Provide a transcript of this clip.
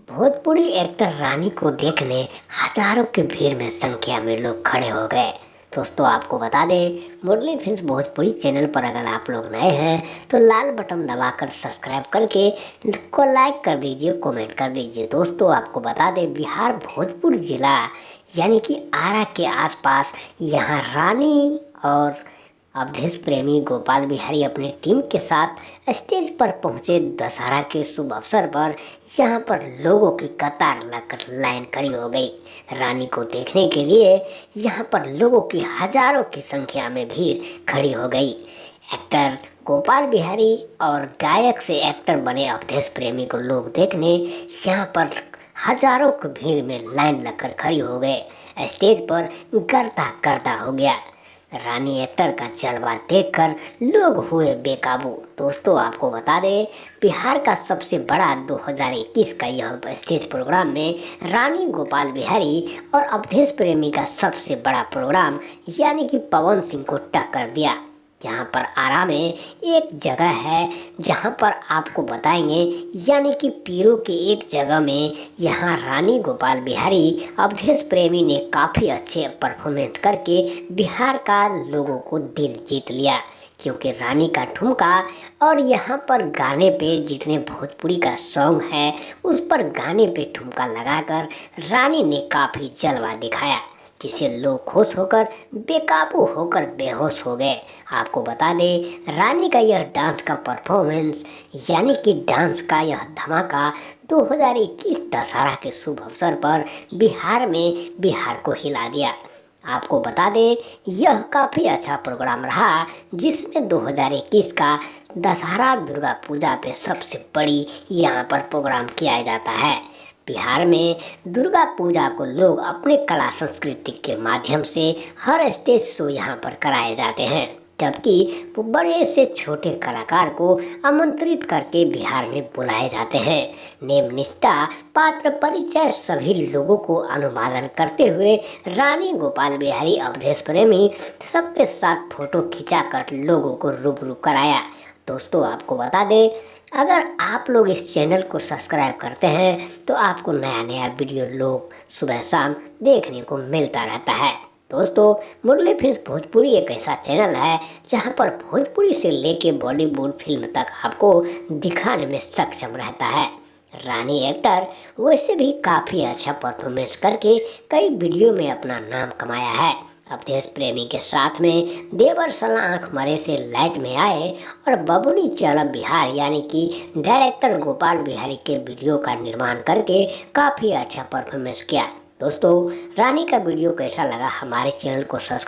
Bhojpuri actor रानी को देखने हजारों की भीड़ में संख्या में लोग खड़े हो गए। दोस्तों आपको बता दें, मुरली फिल्म्स भोजपुरी चैनल पर अगर आप लोग नए हैं तो लाल बटन दबाकर सब्सक्राइब करके को लाइक कर दीजिए, कमेंट कर दीजिए। दोस्तों आपको बता दें, बिहार भोजपुर जिला यानी कि आरा के आसपास यहाँ रानी और अवधेश प्रेमी गोपाल बिहारी अपनी टीम के साथ स्टेज पर पहुंचे। दशहरा के शुभ अवसर पर यहाँ पर लोगों की कतार लगकर लाइन खड़ी हो गई। रानी को देखने के लिए यहाँ पर लोगों की हजारों की संख्या में भीड़ खड़ी हो गई। एक्टर गोपाल बिहारी और गायक से एक्टर बने अवधेश प्रेमी को लोग देखने यहाँ पर हजारों की भीड़ में लाइन लगकर खड़ी हो गए। स्टेज पर गर्दा गर्दा हो गया। रानी एक्टर का जलवा देखकर लोग हुए बेकाबू। दोस्तों आपको बता दें, बिहार का सबसे बड़ा 2021 का यह स्टेज प्रोग्राम में रानी, गोपाल बिहारी और अवधेश प्रेमी का सबसे बड़ा प्रोग्राम यानी कि पवन सिंह को टक्कर दिया। यहाँ पर आरा में एक जगह है जहाँ पर आपको बताएंगे, यानी कि पीरों के एक जगह में यहाँ रानी, गोपाल बिहारी, अवधेश प्रेमी ने काफ़ी अच्छे परफॉर्मेंस करके बिहार का लोगों को दिल जीत लिया। क्योंकि रानी का ठुमका और यहाँ पर गाने पे जितने भोजपुरी का सॉन्ग है उस पर गाने पे ठुमका लगाकर रानी ने काफ़ी जलवा दिखाया, जिससे लोग खुश होकर बेकाबू होकर बेहोश हो गए। आपको बता दें, रानी का यह डांस का परफॉर्मेंस यानी कि डांस का यह धमाका 2021 दशहरा के शुभ अवसर पर बिहार को हिला दिया। आपको बता दें, यह काफ़ी अच्छा प्रोग्राम रहा, जिसमें 2021 का दशहरा दुर्गा पूजा पे सबसे बड़ी यहाँ पर प्रोग्राम किया जाता है। बिहार में दुर्गा पूजा को लोग अपने कला संस्कृति के माध्यम से हर स्टेज शो यहाँ पर कराए जाते हैं, जबकि बड़े से छोटे कलाकार को आमंत्रित करके बिहार में बुलाए जाते हैं। नेम, निष्ठा, पात्र, परिचय सभी लोगों को अनुमोदन करते हुए रानी, गोपाल बिहारी, अवधेश प्रेमी सबके साथ फोटो खिंचाकर लोगों को रूबरू कराया। दोस्तों आपको बता दें, अगर आप लोग इस चैनल को सब्सक्राइब करते हैं तो आपको नया नया वीडियो लोग सुबह शाम देखने को मिलता रहता है। दोस्तों, मुरली फिल्म्स भोजपुरी एक ऐसा चैनल है जहां पर भोजपुरी से लेके बॉलीवुड फिल्म तक आपको दिखाने में सक्षम रहता है। रानी एक्टर वैसे भी काफ़ी अच्छा परफॉर्मेंस करके कई वीडियो में अपना नाम कमाया है। अवधेश प्रेमी के साथ में देवर सला आँख मरे से लाइट में आए और बबुनी चला बिहार यानी कि डायरेक्टर गोपाल बिहारी के वीडियो का निर्माण करके काफ़ी अच्छा परफॉर्मेंस किया। दोस्तों, रानी का वीडियो कैसा लगा हमारे चैनल को सब्सक्राइब